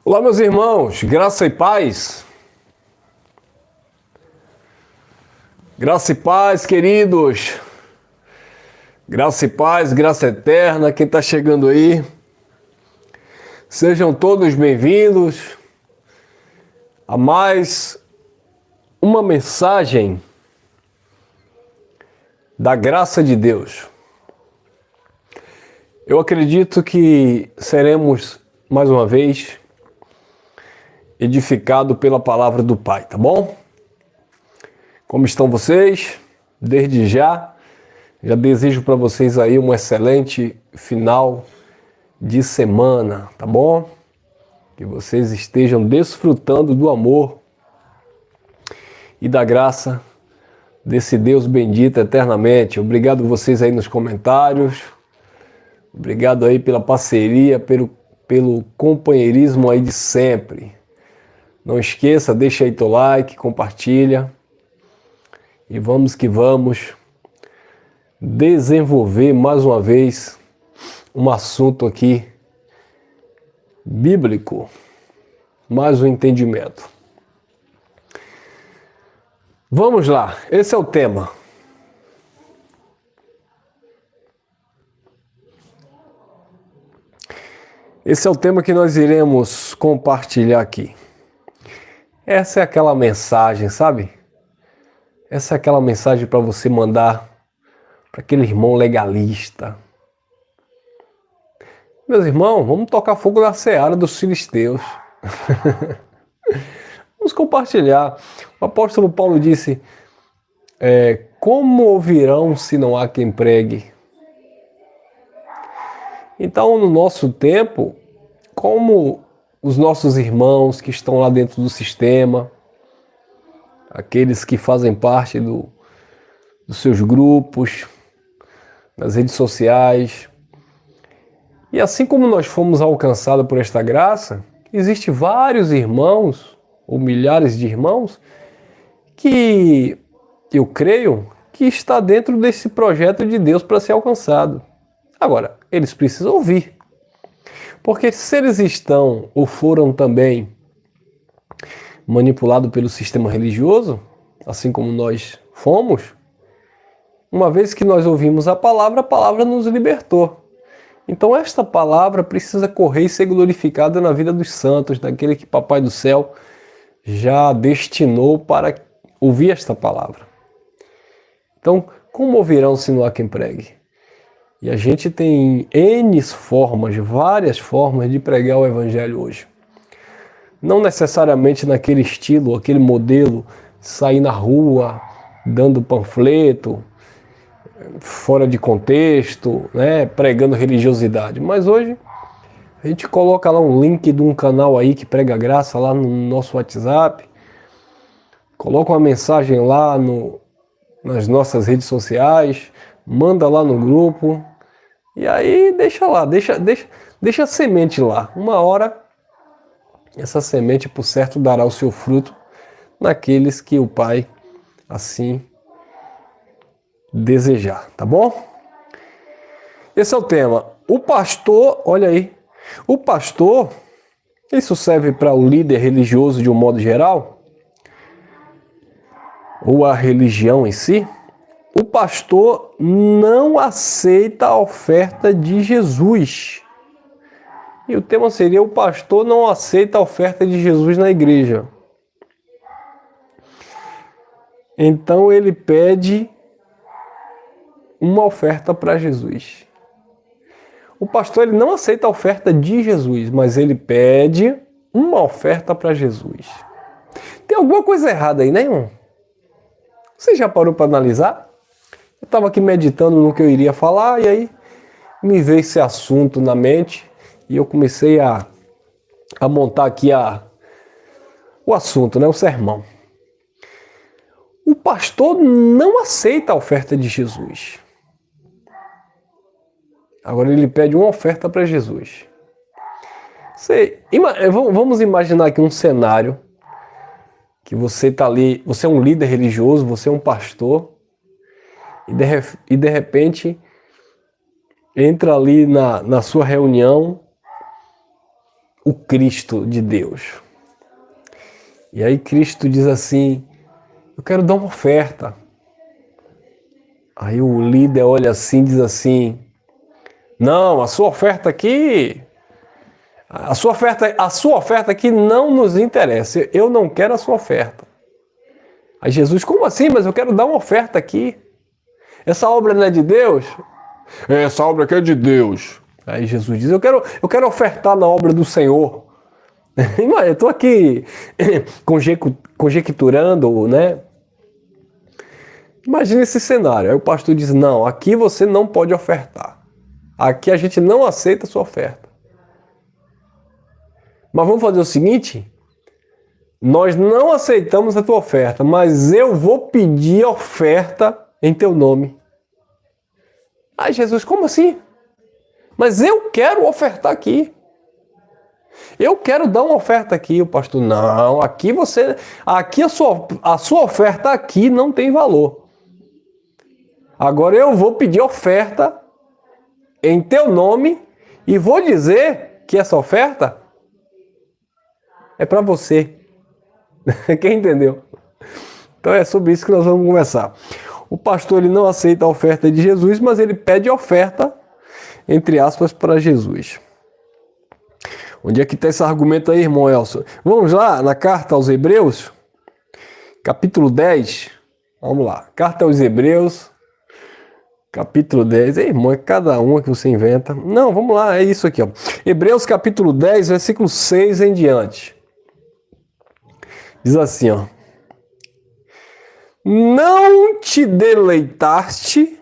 Olá, meus irmãos, graça e paz. Graça e paz, queridos. Graça e paz, graça eterna. Quem está chegando aí, sejam todos bem-vindos a mais uma mensagem da graça de Deus. Eu acredito que seremos, mais uma vez, edificado pela palavra do Pai, tá bom? Como estão vocês? Desde já desejo para vocês aí um excelente final de semana, tá bom? Que vocês estejam desfrutando do amor e da graça desse Deus bendito eternamente. Obrigado vocês aí nos comentários. Obrigado aí pela parceria, pelo companheirismo aí de sempre. Não esqueça, deixa aí teu like, compartilha. E vamos que vamos desenvolver mais uma vez um assunto aqui bíblico, mais um entendimento. Vamos lá, esse é o tema. Esse é o tema que nós iremos compartilhar aqui. Essa é aquela mensagem, sabe? Essa é aquela mensagem para você mandar para aquele irmão legalista. Meus irmãos, vamos tocar fogo na seara dos filisteus. Vamos compartilhar. O apóstolo Paulo disse, como ouvirão se não há quem pregue? Então, no nosso tempo, como os nossos irmãos que estão lá dentro do sistema, aqueles que fazem parte dos seus grupos, nas redes sociais. E assim como nós fomos alcançados por esta graça, existem vários irmãos, ou milhares de irmãos, que eu creio que está dentro desse projeto de Deus para ser alcançado. Agora, eles precisam ouvir. Porque se eles estão ou foram também manipulados pelo sistema religioso, assim como nós fomos, uma vez que nós ouvimos a palavra nos libertou. Então esta palavra precisa correr e ser glorificada na vida dos santos, daquele que Papai do Céu já destinou para ouvir esta palavra. Então, como ouvirão se não há quem pregue? E a gente tem várias formas de pregar o Evangelho hoje. Não necessariamente naquele estilo, aquele modelo, sair na rua, dando panfleto, fora de contexto, né, pregando religiosidade. Mas hoje a gente coloca lá um link de um canal aí que prega graça lá no nosso WhatsApp, coloca uma mensagem lá nas nossas redes sociais, manda lá no grupo, e aí deixa lá, deixa a semente lá. Uma hora, essa semente, por certo, dará o seu fruto naqueles que o Pai assim desejar, tá bom? Esse é o tema. O pastor, olha aí, o pastor, isso serve para o líder religioso de um modo geral, ou a religião em si. O pastor não aceita a oferta de Jesus. E o tema seria: o pastor não aceita a oferta de Jesus na igreja. Então ele pede uma oferta para Jesus. O pastor ele não aceita a oferta de Jesus, mas ele pede uma oferta para Jesus. Tem alguma coisa errada aí, né, irmão? Você já parou para analisar? Eu estava aqui meditando no que eu iria falar e aí me veio esse assunto na mente e eu comecei a montar aqui o assunto, né, o sermão. O pastor não aceita a oferta de Jesus. Agora ele pede uma oferta para Jesus. Vamos imaginar aqui um cenário que você está ali, você é um líder religioso, você é um pastor, e de repente entra ali na sua reunião o Cristo de Deus. E aí Cristo diz assim, eu quero dar uma oferta. Aí o líder olha assim e diz assim, não, a sua oferta aqui aqui não nos interessa, eu não quero a sua oferta. Aí Jesus, como assim? Mas eu quero dar uma oferta aqui. Essa obra não é de Deus? Essa obra aqui é de Deus. Aí Jesus diz, eu quero ofertar na obra do Senhor. Eu estou aqui conjecturando, né? Imagina esse cenário. Aí o pastor diz, não, aqui você não pode ofertar. Aqui a gente não aceita a sua oferta. Mas vamos fazer o seguinte, nós não aceitamos a tua oferta, mas eu vou pedir oferta em teu nome. Aí Jesus, como assim? Mas eu quero ofertar aqui. Eu quero dar uma oferta aqui. O pastor, não, aqui a sua oferta aqui não tem valor. Agora eu vou pedir oferta em teu nome e vou dizer que essa oferta é para você. Quem entendeu? Então é sobre isso que nós vamos conversar. O pastor ele não aceita a oferta de Jesus, mas ele pede oferta, entre aspas, para Jesus. Onde é que está esse argumento aí, irmão Elson? Vamos lá na carta aos Hebreus, capítulo 10. Vamos lá. Carta aos Hebreus, capítulo 10. Ei, irmão, é cada uma que você inventa. Não, vamos lá, é isso aqui, ó. Hebreus, capítulo 10, versículo 6 em diante. Diz assim, ó. Não te deleitaste,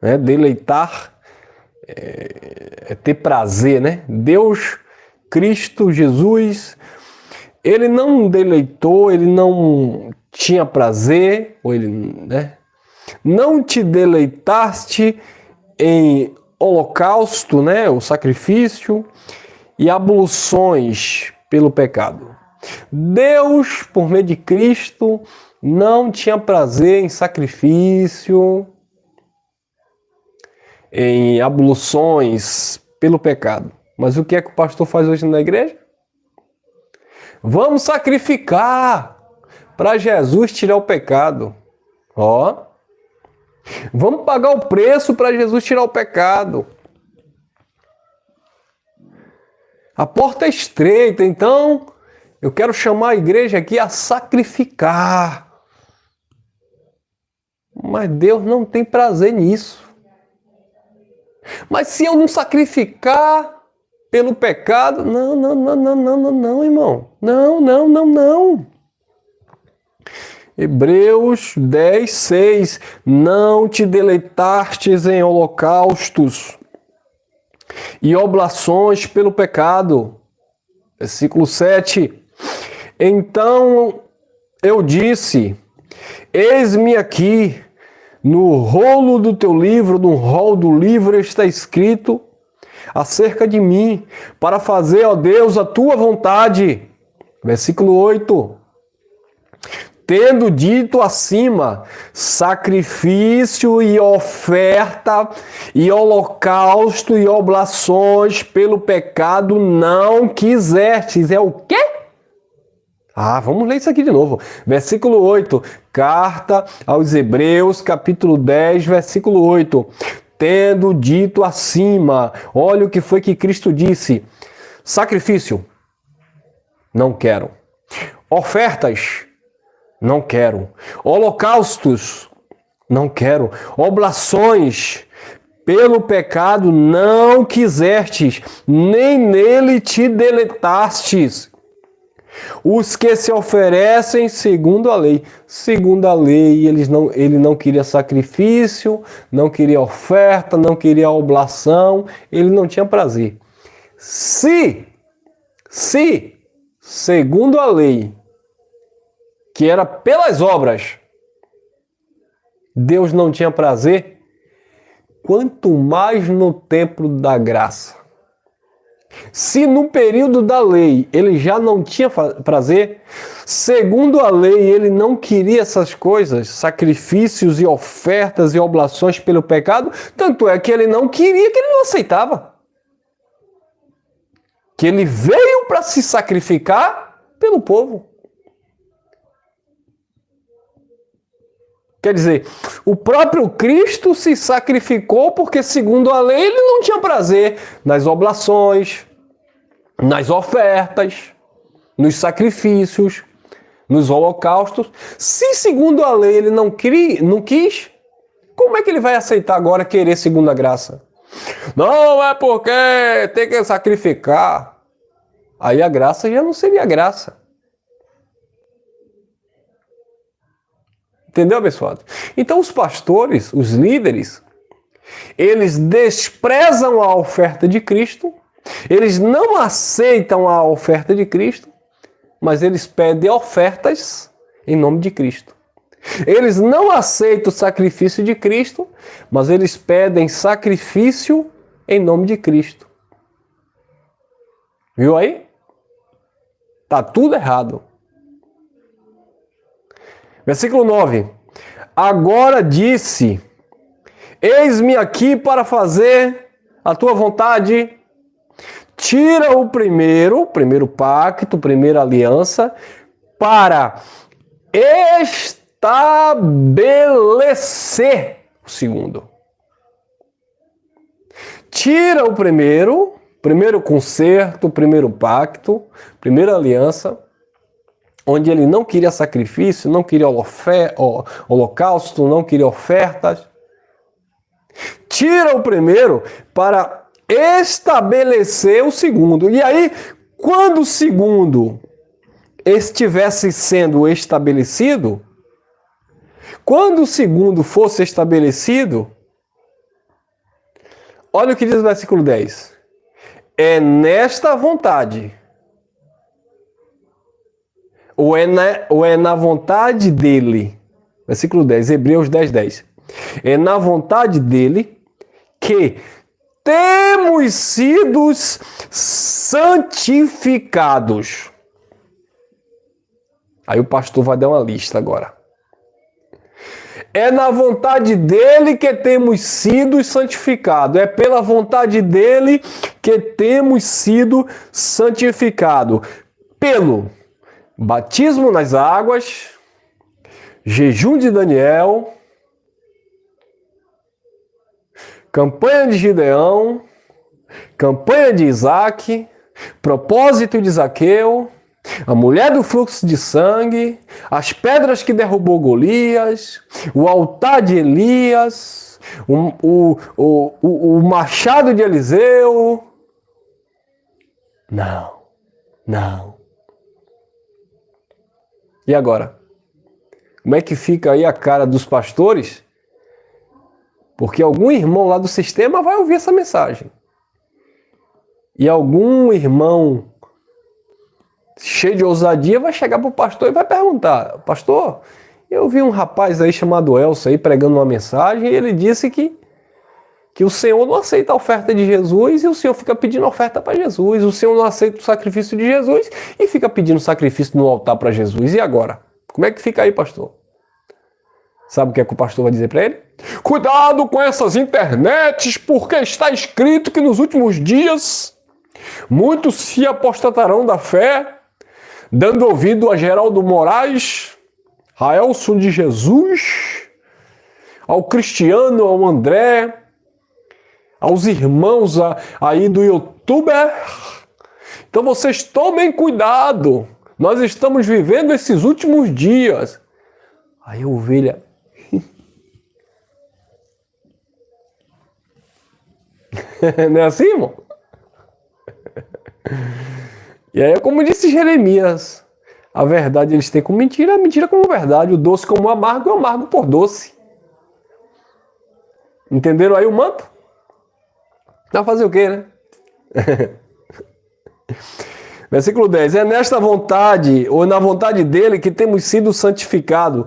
né? Deleitar é ter prazer, né? Deus, Cristo, Jesus, ele não deleitou, ele não tinha prazer, ou ele, né? Não te deleitaste em holocausto, né? O sacrifício e abluções pelo pecado. Deus, por meio de Cristo, não tinha prazer em sacrifício, em abluções pelo pecado. Mas o que é que o pastor faz hoje na igreja? Vamos sacrificar para Jesus tirar o pecado. Ó, vamos pagar o preço para Jesus tirar o pecado. A porta é estreita, então eu quero chamar a igreja aqui a sacrificar. Mas Deus não tem prazer nisso. Mas se eu não sacrificar pelo pecado... Não, irmão. Não. Hebreus 10, 6. Não te deleitastes em holocaustos e oblações pelo pecado. Versículo 7. Então eu disse, eis-me aqui, no rolo do teu livro, no rol do livro está escrito acerca de mim, para fazer, ó Deus, a tua vontade. Versículo 8. Tendo dito acima, sacrifício e oferta e holocausto e oblações pelo pecado não quisestes. É o quê? Vamos ler isso aqui de novo. Versículo 8. Carta aos Hebreus, capítulo 10, versículo 8. Tendo dito acima, olha o que foi que Cristo disse. Sacrifício, não quero. Ofertas, não quero. Holocaustos, não quero. Oblações pelo pecado não quisestes, nem nele te deletastes. Os que se oferecem segundo a lei. Segundo a lei, ele não queria sacrifício, não queria oferta, não queria oblação, ele não tinha prazer. Se, segundo a lei, que era pelas obras, Deus não tinha prazer, quanto mais no templo da graça. Se no período da lei ele já não tinha prazer, segundo a lei ele não queria essas coisas, sacrifícios e ofertas e oblações pelo pecado, tanto é que ele não queria, que ele não aceitava. que ele veio para se sacrificar pelo povo. Quer dizer, o próprio Cristo se sacrificou porque, segundo a lei, ele não tinha prazer nas oblações, nas ofertas, nos sacrifícios, nos holocaustos. Se, segundo a lei, ele não quis, como é que ele vai aceitar agora querer segundo a graça? Não, é porque tem que sacrificar. Aí a graça já não seria graça. Entendeu, abençoado? Então os pastores, os líderes, eles desprezam a oferta de Cristo, eles não aceitam a oferta de Cristo, mas eles pedem ofertas em nome de Cristo. Eles não aceitam o sacrifício de Cristo, mas eles pedem sacrifício em nome de Cristo. Viu aí? Tá tudo errado. Versículo 9. Agora disse: eis-me aqui para fazer a tua vontade. Tira o primeiro pacto, primeira aliança, para estabelecer o segundo. Tira o primeiro concerto, primeiro pacto, primeira aliança, onde ele não queria sacrifício, não queria holocausto, não queria ofertas. Tira o primeiro para estabelecer o segundo. E aí, quando o segundo estivesse sendo estabelecido, quando o segundo fosse estabelecido, olha o que diz o versículo 10. É nesta vontade, ou é na vontade dele. Versículo 10, Hebreus 10, 10. É na vontade dele que temos sido santificados. Aí o pastor vai dar uma lista agora. É na vontade dele que temos sido santificados. É pela vontade dele que temos sido santificados. Pelo batismo nas águas, jejum de Daniel, campanha de Gideão, campanha de Isaac, propósito de Zaqueu, a mulher do fluxo de sangue, as pedras que derrubou Golias, o altar de Elias, o machado de Eliseu. Não. E agora? Como é que fica aí a cara dos pastores? Porque algum irmão lá do sistema vai ouvir essa mensagem. E algum irmão cheio de ousadia vai chegar para o pastor e vai perguntar: pastor, eu vi um rapaz aí chamado Elcio aí pregando uma mensagem e ele disse que o Senhor não aceita a oferta de Jesus e o Senhor fica pedindo oferta para Jesus. O Senhor não aceita o sacrifício de Jesus e fica pedindo sacrifício no altar para Jesus. E agora? Como é que fica aí, pastor? Sabe o que é que o pastor vai dizer para ele? Cuidado com essas internets, porque está escrito que nos últimos dias muitos se apostatarão da fé, dando ouvido a Geraldo Moraes, a Elson de Jesus, ao Cristiano, ao André, aos irmãos aí do youtuber. Então vocês tomem cuidado. Nós estamos vivendo esses últimos dias. Aí a ovelha... Não é assim, irmão? E aí, como disse Jeremias, a verdade eles têm como mentira, a mentira como verdade, o doce como amargo e o amargo por doce. Entenderam aí o manto? Vai fazer o quê, né? Versículo 10. É nesta vontade, ou na vontade dele, que temos sido santificados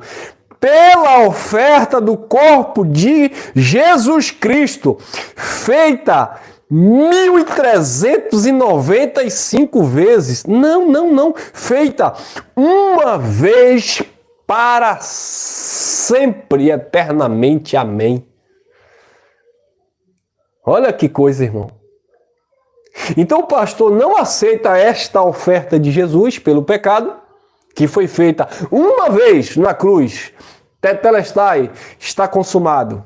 pela oferta do corpo de Jesus Cristo, feita 1.395 vezes. Não. Feita uma vez para sempre, eternamente. Amém. Olha que coisa, irmão. Então o pastor não aceita esta oferta de Jesus pelo pecado, que foi feita uma vez na cruz. Tetelestai, está consumado.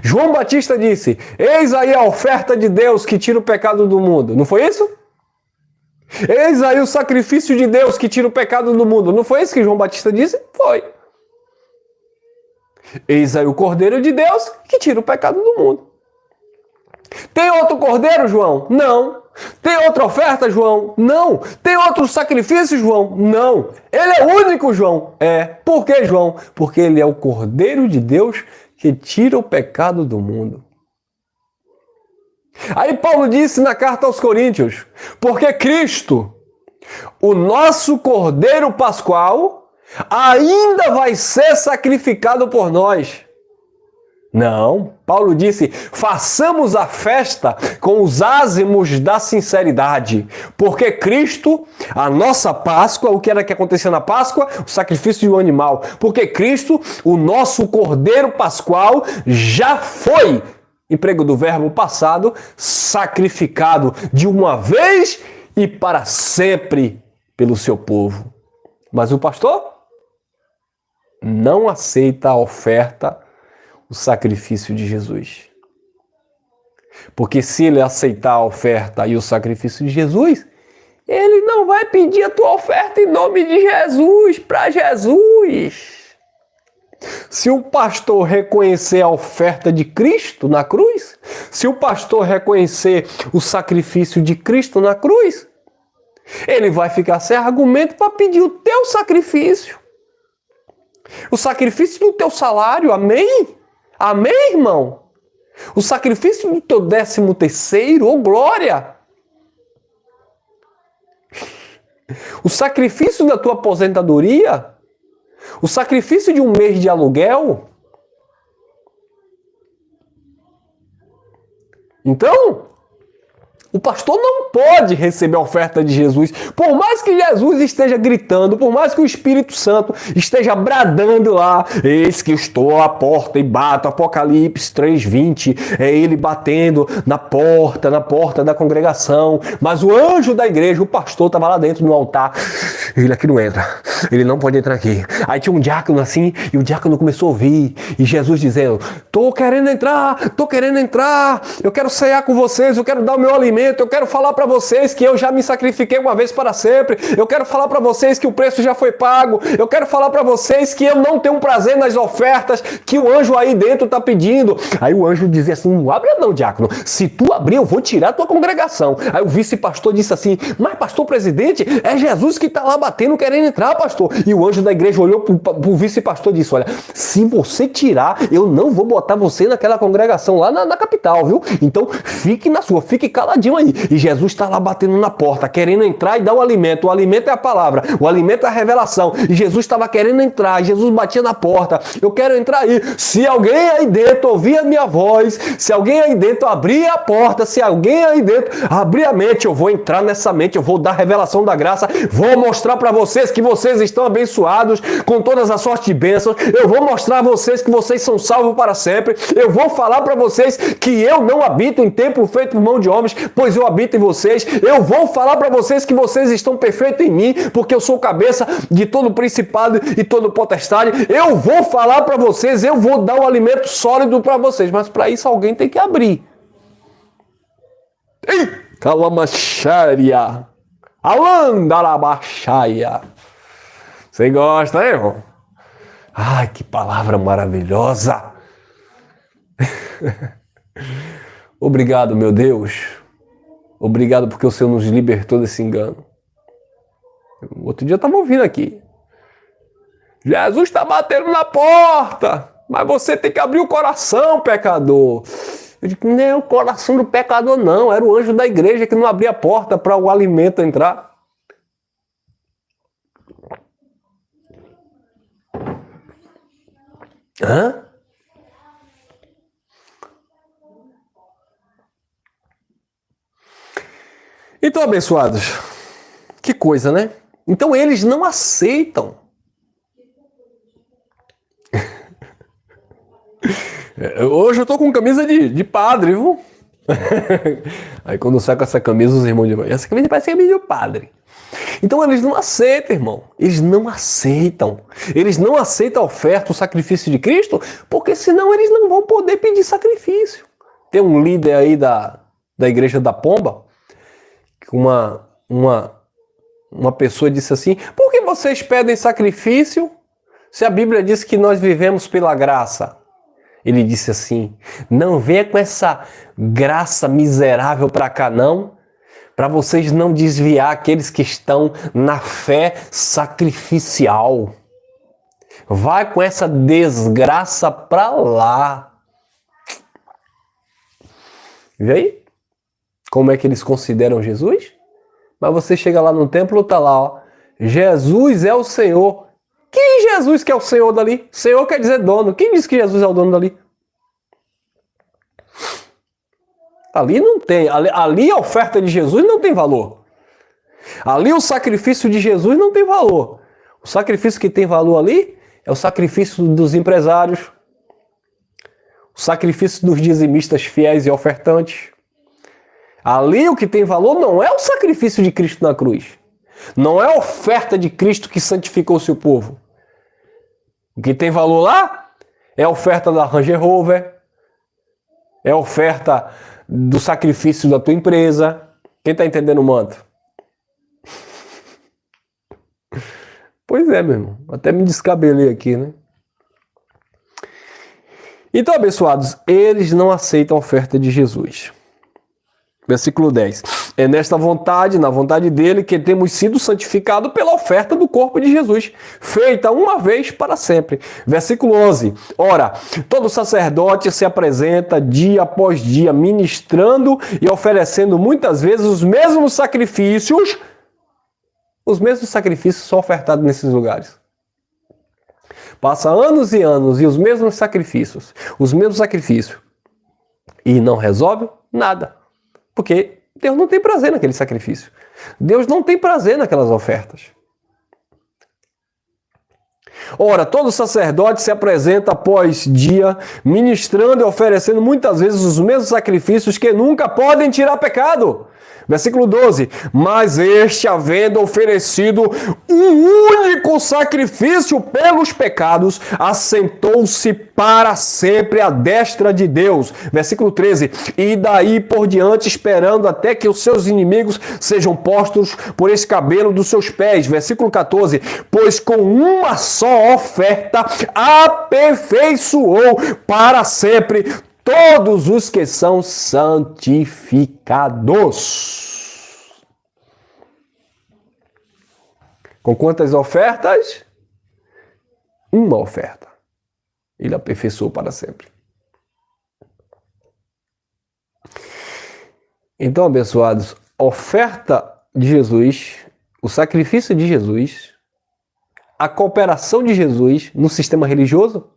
João Batista disse: eis aí a oferta de Deus que tira o pecado do mundo. Não foi isso? Eis aí o sacrifício de Deus que tira o pecado do mundo. Não foi isso que João Batista disse? Foi. Eis aí o Cordeiro de Deus que tira o pecado do mundo. Tem outro cordeiro, João? Não. Tem outra oferta, João? Não. Tem outro sacrifício, João? Não. Ele é único, João? É. Por que, João? Porque ele é o Cordeiro de Deus que tira o pecado do mundo. Aí Paulo disse na carta aos Coríntios: porque Cristo, o nosso Cordeiro Pascual, ainda vai ser sacrificado por nós. Não, Paulo disse: façamos a festa com os ázimos da sinceridade, porque Cristo, a nossa Páscoa, o que era que acontecia na Páscoa? O sacrifício de um animal. Porque Cristo, o nosso Cordeiro Pascual, já foi, emprego do verbo passado, sacrificado de uma vez e para sempre pelo seu povo. Mas o pastor não aceita a oferta, o sacrifício de Jesus. Porque se ele aceitar a oferta e o sacrifício de Jesus, ele não vai pedir a tua oferta em nome de Jesus, para Jesus. Se o pastor reconhecer a oferta de Cristo na cruz, se o pastor reconhecer o sacrifício de Cristo na cruz, ele vai ficar sem argumento para pedir o teu sacrifício. O sacrifício do teu salário, amém? Amém, irmão? O sacrifício do teu 13º, ô glória! O sacrifício da tua aposentadoria? O sacrifício de um mês de aluguel? Então, o pastor não pode receber a oferta de Jesus. Por mais que Jesus esteja gritando, por mais que o Espírito Santo esteja bradando lá: eis que estou à porta e bato, Apocalipse 3:20, é ele batendo na porta da congregação. Mas o anjo da igreja, o pastor, estava lá dentro no altar. Ele aqui não entra, ele não pode entrar aqui. Aí tinha um diácono assim, e o diácono começou a ouvir, e Jesus dizendo: tô querendo entrar, eu quero cear com vocês, eu quero dar o meu alimento, eu quero falar para vocês que eu já me sacrifiquei uma vez para sempre, eu quero falar para vocês que o preço já foi pago, eu quero falar para vocês que eu não tenho prazer nas ofertas que o anjo aí dentro está pedindo. Aí o anjo dizia assim: não abre não, diácono, se tu abrir eu vou tirar a tua congregação. Aí o vice-pastor disse assim: mas pastor presidente, é Jesus que está lá batendo querendo entrar, pastor. E o anjo da igreja olhou pro vice-pastor e disse: olha, se você tirar, eu não vou botar você naquela congregação lá na capital, viu? Então fique na sua, fique caladinho aí. E Jesus está lá batendo na porta, querendo entrar e dar o alimento. O alimento é a palavra, o alimento é a revelação. E Jesus estava querendo entrar, Jesus batia na porta: eu quero entrar aí. Se alguém aí dentro ouvir a minha voz, se alguém aí dentro abrir a porta, se alguém aí dentro abrir a mente, eu vou entrar nessa mente, eu vou dar a revelação da graça, vou mostrar para vocês que vocês estão abençoados com todas as sortes de bênçãos, eu vou mostrar a vocês que vocês são salvos para sempre, eu vou falar para vocês que eu não habito em templo feito por mão de homens, pois eu habito em vocês, eu vou falar para vocês que vocês estão perfeitos em mim, porque eu sou cabeça de todo principado e todo potestade, eu vou falar para vocês, eu vou dar um alimento sólido para vocês, mas para isso alguém tem que abrir. Ei, calamacharia, alandalabachaia. Você gosta, hein, irmão? Ai, que palavra maravilhosa! Obrigado, meu Deus. Obrigado porque o Senhor nos libertou desse engano. Outro dia eu estava ouvindo aqui: Jesus está batendo na porta, mas você tem que abrir o coração, pecador. Eu digo: não é o coração do pecador, não. Era o anjo da igreja que não abria a porta para o alimento entrar. Hã? Então, abençoados, que coisa, né? Então eles não aceitam. Hoje eu tô com camisa de padre, viu? Aí quando sai com essa camisa, os irmãos dizem, essa camisa parece a camisa do padre. Então eles não aceitam, irmão. Eles não aceitam. Eles não aceitam a oferta, o sacrifício de Cristo, porque senão eles não vão poder pedir sacrifício. Tem um líder aí da igreja da Pomba, que uma pessoa disse assim, por que vocês pedem sacrifício se a Bíblia diz que nós vivemos pela graça? Ele disse assim, não venha com essa graça miserável para cá não, para vocês não desviar aqueles que estão na fé sacrificial. Vai com essa desgraça para lá. Vê aí? Como é que eles consideram Jesus? Mas você chega lá no templo, tá lá, ó. Jesus é o Senhor. Quem Jesus que é o Senhor dali? Senhor quer dizer dono. Quem diz que Jesus é o dono dali? Ali não tem. Ali a oferta de Jesus não tem valor. Ali o sacrifício de Jesus não tem valor. O sacrifício que tem valor ali é o sacrifício dos empresários, o sacrifício dos dizimistas fiéis e ofertantes. Ali o que tem valor não é o sacrifício de Cristo na cruz. Não é a oferta de Cristo que santificou o seu povo. O que tem valor lá é a oferta da Range Rover, é a oferta do sacrifício da tua empresa. Quem está entendendo o manto? Pois é, meu irmão. Até me descabelei aqui, né? Então, abençoados, eles não aceitam a oferta de Jesus. Versículo 10. É nesta vontade, na vontade dele, que temos sido santificados pela oferta do corpo de Jesus, feita uma vez para sempre. Versículo 11. Ora, todo sacerdote se apresenta dia após dia, ministrando e oferecendo muitas vezes os mesmos sacrifícios. Os mesmos sacrifícios são ofertados nesses lugares. Passa anos e anos e os mesmos sacrifícios. E não resolve nada. Porque Deus não tem prazer naquele sacrifício. Deus não tem prazer naquelas ofertas. Ora, todo sacerdote se apresenta após dia, ministrando e oferecendo muitas vezes os mesmos sacrifícios que nunca podem tirar pecado. Versículo 12. Mas este, havendo oferecido um único sacrifício pelos pecados, assentou-se para sempre à destra de Deus. Versículo 13. E daí por diante, esperando até que os seus inimigos sejam postos por escabelo dos seus pés. Versículo 14. Pois com uma só oferta aperfeiçoou para sempre todos os que são santificados. Com quantas ofertas? Uma oferta. Ele aperfeiçoou para sempre. Então, abençoados, a oferta de Jesus, o sacrifício de Jesus, a cooperação de Jesus no sistema religioso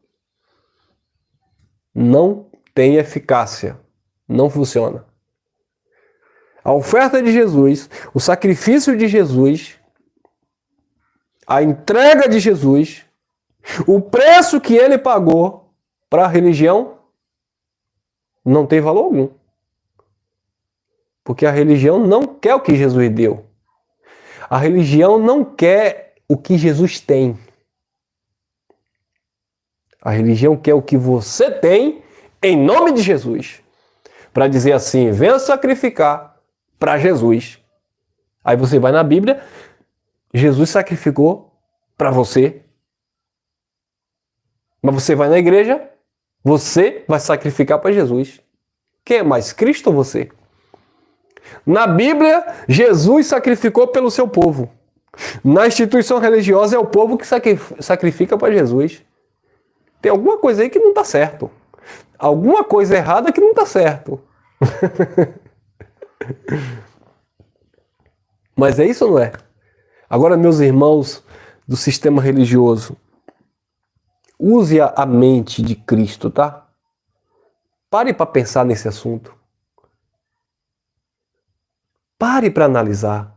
não tem eficácia, não funciona. A oferta de Jesus, o sacrifício de Jesus, a entrega de Jesus, o preço que ele pagou para a religião não tem valor algum. Porque a religião não quer o que Jesus deu. A religião não quer o que Jesus tem. A religião quer o que você tem em nome de Jesus. Para dizer assim, venha sacrificar para Jesus. Aí você vai na Bíblia, Jesus sacrificou para você. Mas você vai na igreja, você vai sacrificar para Jesus. Quem é mais, Cristo ou você? Na Bíblia, Jesus sacrificou pelo seu povo. Na instituição religiosa é o povo que sacrifica para Jesus. Tem alguma coisa aí que não está certo. Alguma coisa errada que não está certo. Mas é isso ou não é? Agora, meus irmãos do sistema religioso, use a mente de Cristo, tá? Pare para pensar nesse assunto. Pare para analisar.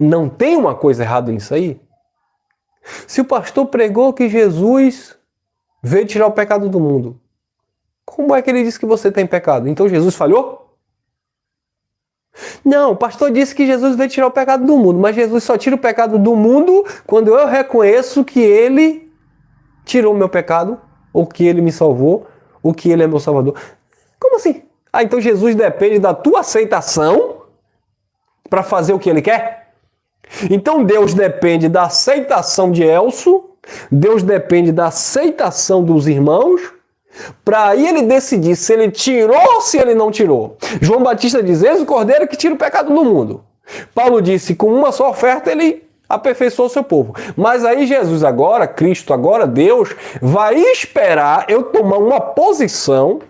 Não tem uma coisa errada nisso aí? Se o pastor pregou que Jesus veio tirar o pecado do mundo, Como é que ele disse que você tem pecado? Então Jesus falhou? Não, o pastor disse que Jesus veio tirar o pecado do mundo, mas Jesus só tira o pecado do mundo quando eu reconheço que ele tirou o meu pecado, ou que ele me salvou, ou que ele é meu salvador. Como assim? Ah, então Jesus depende da tua aceitação para fazer o que ele quer? Então Deus depende da aceitação de Elcio, Deus depende da aceitação dos irmãos, para aí ele decidir se ele tirou ou se ele não tirou. João Batista diz, eis o cordeiro que tira o pecado do mundo. Paulo disse, com uma só oferta ele aperfeiçoou o seu povo. Mas aí Jesus agora, Cristo agora, Deus, vai esperar eu tomar uma posição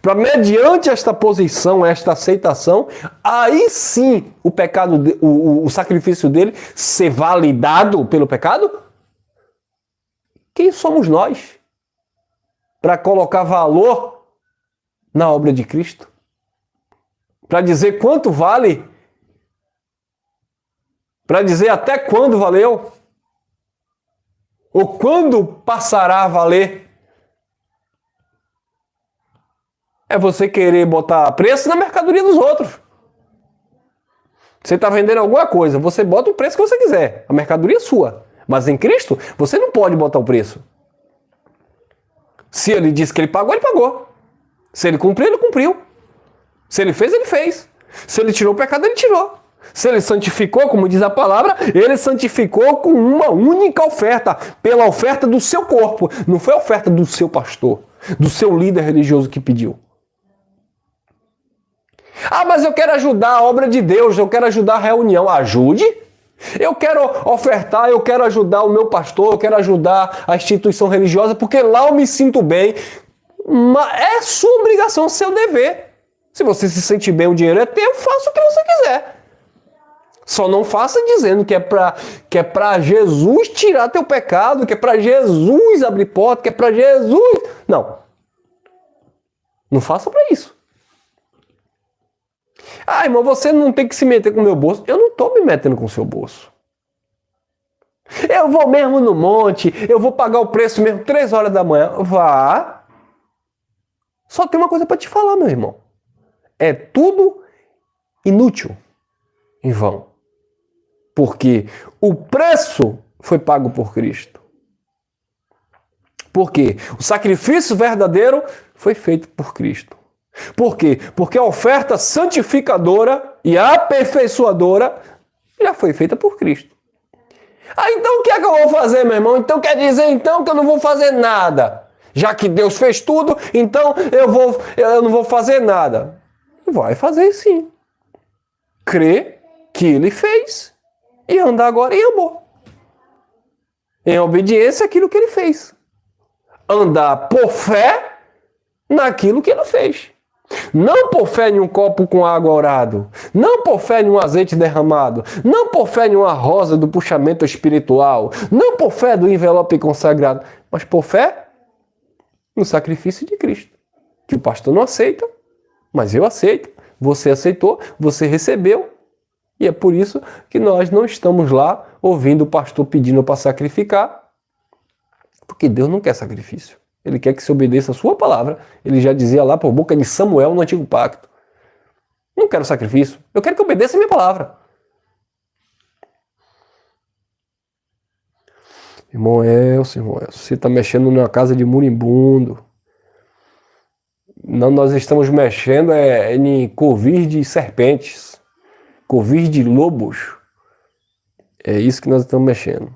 para, mediante esta posição, esta aceitação, aí sim o pecado, o sacrifício dele ser validado pelo pecado? Quem somos nós para colocar valor na obra de Cristo? Para dizer quanto vale? Para dizer até quando valeu? Ou quando passará a valer? É você querer botar preço na mercadoria dos outros. Você está vendendo alguma coisa, você bota o preço que você quiser. A mercadoria é sua. Mas em Cristo, você não pode botar o preço. Se ele disse que ele pagou, ele pagou. Se ele cumpriu, ele cumpriu. Se ele fez, ele fez. Se ele tirou o pecado, ele tirou. Se ele santificou, como diz a palavra, ele santificou com uma única oferta, pela oferta do seu corpo. Não foi a oferta do seu pastor, do seu líder religioso que pediu. Ah, mas eu quero ajudar a obra de Deus, eu quero ajudar a reunião. Ajude. Eu quero ofertar, eu quero ajudar o meu pastor, eu quero ajudar a instituição religiosa, porque lá eu me sinto bem. É sua obrigação, seu dever. Se você se sente bem, o dinheiro é teu, faça o que você quiser. Só não faça dizendo que é pra Jesus tirar teu pecado, que é pra Jesus abrir porta, que é pra Jesus... Não. Não faça pra isso. Ah, irmão, você não tem que se meter com o meu bolso. Eu não estou me metendo com o seu bolso. Eu vou mesmo no monte, eu vou pagar o preço mesmo 3 horas da manhã. Vá. Só tem uma coisa para te falar, meu irmão. É tudo inútil, em vão. Porque o preço foi pago por Cristo. Por quê? O sacrifício verdadeiro foi feito por Cristo. Por quê? Porque a oferta santificadora e aperfeiçoadora já foi feita por Cristo. Ah, então o que é que eu vou fazer, meu irmão? Então quer dizer então que eu não vou fazer nada. Já que Deus fez tudo, então eu não vou fazer nada. Vai fazer sim. Crer que ele fez e andar agora em amor. Em obediência àquilo que ele fez. Andar por fé naquilo que ele fez. Não por fé em um copo com água orado, não por fé em um azeite derramado, não por fé em uma rosa do puxamento espiritual, não por fé do envelope consagrado, mas por fé no sacrifício de Cristo, que o pastor não aceita, mas eu aceito, você aceitou, você recebeu, e é por isso que nós não estamos lá ouvindo o pastor pedindo para sacrificar, porque Deus não quer sacrifício. Ele quer que se obedeça a sua palavra. Ele já dizia lá por boca de Samuel no Antigo Pacto. Não quero sacrifício. Eu quero que obedeça a minha palavra. Irmão Elcio, você está mexendo na casa de moribundo. Não, nós estamos mexendo em covir de serpentes. Covir de lobos. É isso que nós estamos mexendo.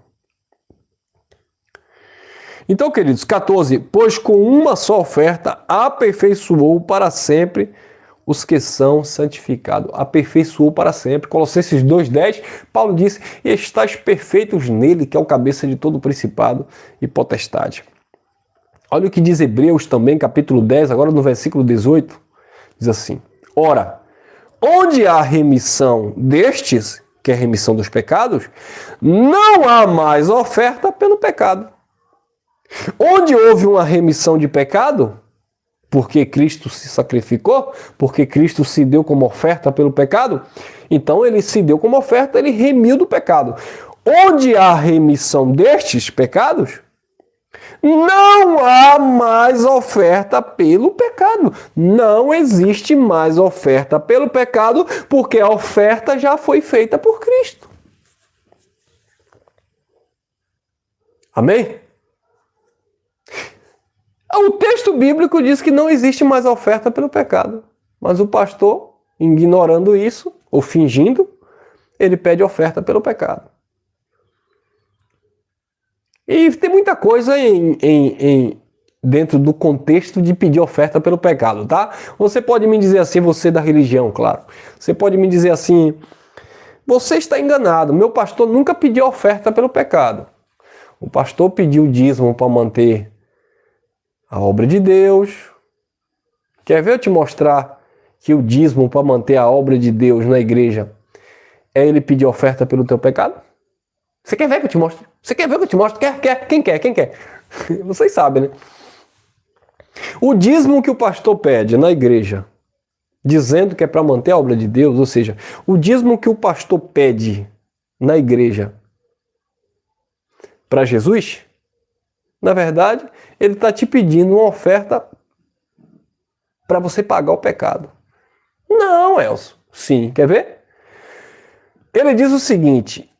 Então, queridos, 14. Pois com uma só oferta aperfeiçoou para sempre os que são santificados. Aperfeiçoou para sempre. Colossenses 2,10, Paulo disse, e estáis perfeitos nele, que é o cabeça de todo principado e potestade. Olha o que diz Hebreus também, capítulo 10, agora no versículo 18, diz assim, ora, onde há remissão destes, que é a remissão dos pecados, não há mais oferta pelo pecado. Onde houve uma remissão de pecado, porque Cristo se sacrificou, porque Cristo se deu como oferta pelo pecado, então ele se deu como oferta, ele remiu do pecado. Onde há remissão destes pecados, Não há mais oferta pelo pecado. Não existe mais oferta pelo pecado, porque a oferta já foi feita por Cristo. Amém? O texto bíblico diz que não existe mais oferta pelo pecado. Mas o pastor, ignorando isso, ou fingindo, ele pede oferta pelo pecado. E tem muita coisa dentro do contexto de pedir oferta pelo pecado, tá? Você pode me dizer assim, você da religião, claro. Você pode me dizer assim, você está enganado, meu pastor nunca pediu oferta pelo pecado. O pastor pediu dízimo para manter a obra de Deus. Quer ver eu te mostrar que o dízimo para manter a obra de Deus na igreja é ele pedir oferta pelo teu pecado? Você quer ver que eu te mostro? Você quer ver que eu te mostro? Quer? Quem quer? Quem quer? Vocês sabem, né? O dízimo que o pastor pede na igreja, dizendo que é para manter a obra de Deus, ou seja, o dízimo que o pastor pede na igreja para Jesus, na verdade, ele está te pedindo uma oferta para você pagar o pecado. Não, Elcio. Sim, quer ver? Ele diz o seguinte: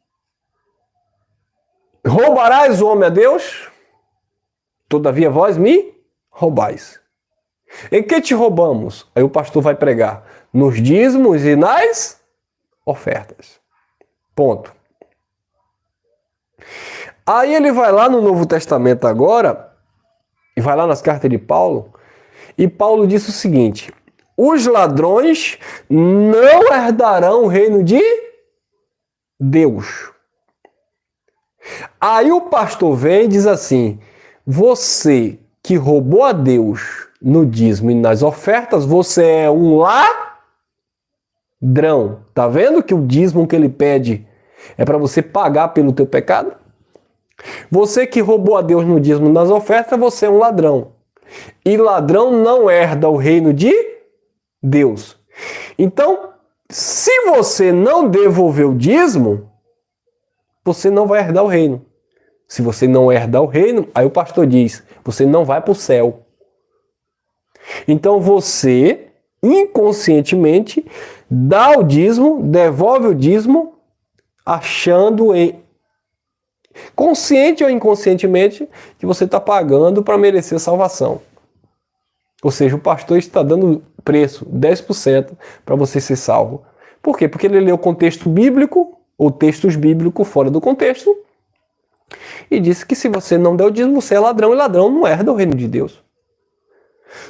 roubarás o homem a Deus? Todavia vós me roubais. Em que te roubamos? Aí o pastor vai pregar: nos dízimos e nas ofertas. Ponto. Aí ele vai lá no Novo Testamento agora, e vai lá nas cartas de Paulo, e Paulo diz o seguinte: os ladrões não herdarão o reino de Deus. Aí o pastor vem e diz assim: você que roubou a Deus no dízimo e nas ofertas, você é um ladrão. Tá vendo que o dízimo que ele pede é para você pagar pelo teu pecado? Você que roubou a Deus no dízimo e nas ofertas, você é um ladrão. E ladrão não herda o reino de Deus. Então, se você não devolver o dízimo, você não vai herdar o reino. Se você não herdar o reino, aí o pastor diz, você não vai para o céu. Então você, inconscientemente, dá o dízimo, devolve o dízimo, achando, consciente ou inconscientemente, que você está pagando para merecer salvação. Ou seja, o pastor está dando preço, 10%, para você ser salvo. Por quê? Porque ele leu o contexto bíblico, ou textos bíblicos fora do contexto, e disse que se você não der o dízimo, você é ladrão, e ladrão não herda o reino de Deus.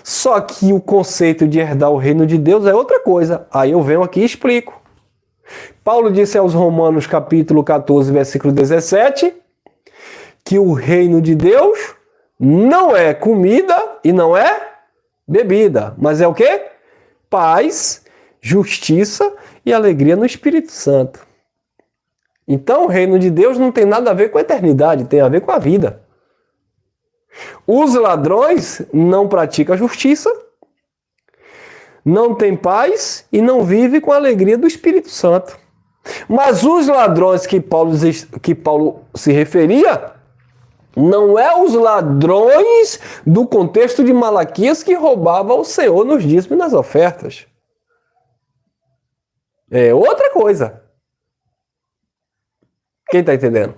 Só que o conceito de herdar o reino de Deus é outra coisa. Aí eu venho aqui e explico. Paulo disse aos Romanos, capítulo 14, versículo 17, que o reino de Deus não é comida e não é bebida, mas é o quê? Paz, justiça e alegria no Espírito Santo. Então, o reino de Deus não tem nada a ver com a eternidade, tem a ver com a vida. Os ladrões não praticam a justiça, não têm paz e não vivem com a alegria do Espírito Santo. Mas os ladrões que Paulo se referia, não é os ladrões do contexto de Malaquias que roubavam o Senhor nos dízimos e nas ofertas. É outra coisa. Quem está entendendo?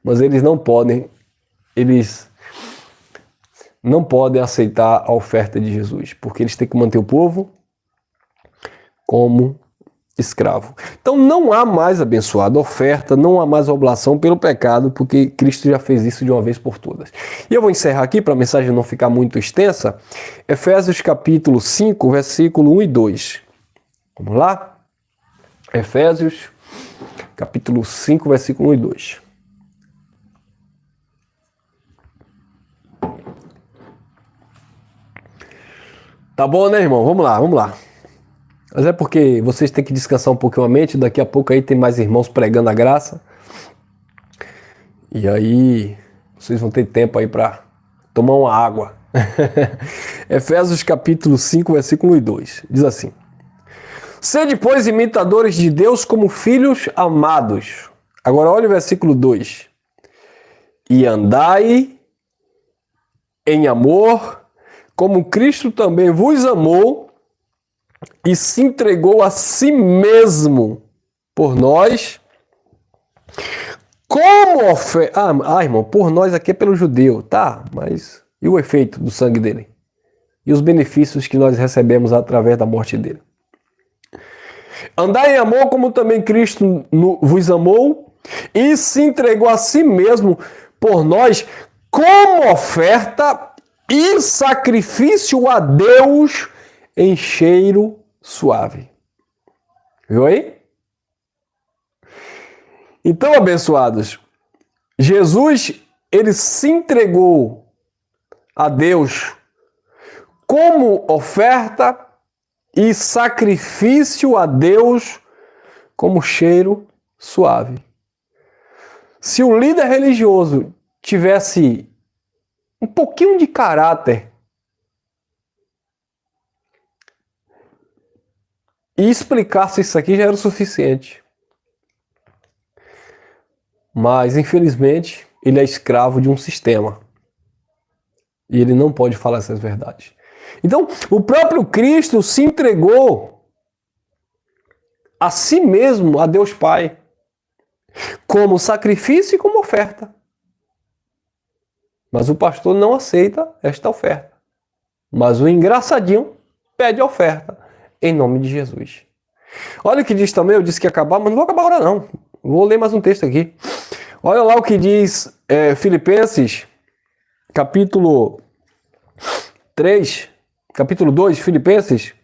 Mas eles não podem aceitar a oferta de Jesus, porque eles têm que manter o povo como escravo. Então não há mais abençoada oferta, não há mais oblação pelo pecado, porque Cristo já fez isso de uma vez por todas. E eu vou encerrar aqui, para a mensagem não ficar muito extensa, Efésios capítulo 5, versículo 1 e 2. Vamos lá? Efésios capítulo 5, versículo 1 e 2. Tá bom, né, irmão? Vamos lá. Mas é porque vocês têm que descansar um pouquinho a mente, daqui a pouco aí tem mais irmãos pregando a graça. E aí vocês vão ter tempo aí para tomar uma água. Efésios capítulo 5, versículo 1 e 2. Diz assim: sede, pois, imitadores de Deus como filhos amados, Agora olha o versículo 2. E andai em amor, como Cristo também vos amou e se entregou a si mesmo por nós, como oferta. Irmão, por nós aqui é pelo judeu, tá? Mas e o efeito do sangue dele? E os benefícios que nós recebemos através da morte dele? Andai em amor, como também Cristo vos amou e se entregou a si mesmo por nós, como oferta e sacrifício a Deus em cheiro suave. Viu aí? Então, abençoados, Jesus, ele se entregou a Deus como oferta e sacrifício a Deus como cheiro suave. Se o líder religioso tivesse um pouquinho de caráter e explicasse isso aqui, já era o suficiente. Mas, infelizmente, ele é escravo de um sistema. E ele não pode falar essas verdades. Então, o próprio Cristo se entregou a si mesmo, a Deus Pai, como sacrifício e como oferta. Mas o pastor não aceita esta oferta. Mas o engraçadinho pede a oferta em nome de Jesus. Olha o que diz também, eu disse que ia acabar, mas não vou acabar agora não. Vou ler mais um texto aqui. Olha lá o que diz Filipenses, capítulo 3, capítulo 2, Filipenses,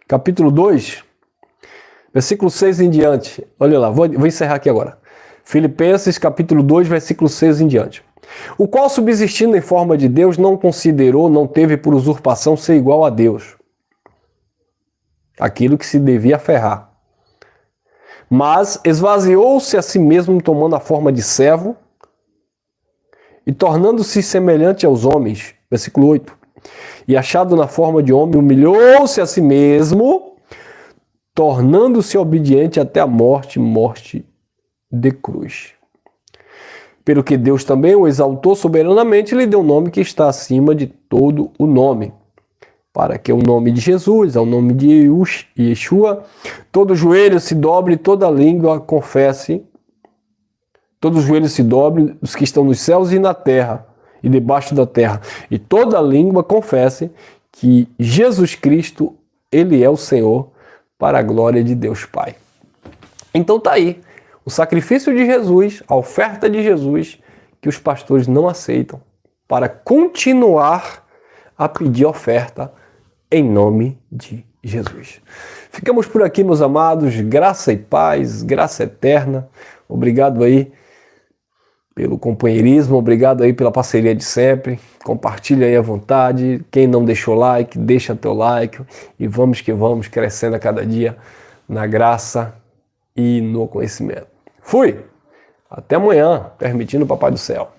capítulo 2, versículo 6 em diante. Olha lá, vou encerrar aqui agora. Filipenses, capítulo 2, versículo 6 em diante. O qual, subsistindo em forma de Deus, não considerou, não teve por usurpação ser igual a Deus. Aquilo que se devia aferrar. Mas esvaziou-se a si mesmo, tomando a forma de servo e tornando-se semelhante aos homens. Versículo 8. E achado na forma de homem, humilhou-se a si mesmo, tornando-se obediente até a morte, morte de cruz. Pelo que Deus também o exaltou soberanamente e lhe deu um nome que está acima de todo o nome. Para que o nome de Jesus, ao nome de Yeshua, todo joelho se dobre, toda língua confesse, todo joelho se dobre, os que estão nos céus e na terra, e debaixo da terra, e toda língua confesse que Jesus Cristo, ele é o Senhor, para a glória de Deus Pai. Então tá aí, o sacrifício de Jesus, a oferta de Jesus, que os pastores não aceitam, para continuar a pedir oferta em nome de Jesus. Ficamos por aqui, meus amados. Graça e paz, graça eterna. Obrigado aí pelo companheirismo, obrigado aí pela parceria de sempre. Compartilha aí à vontade. Quem não deixou like, deixa teu like. E vamos que vamos, crescendo a cada dia na graça e no conhecimento. Fui! Até amanhã, permitindo o Papai do Céu.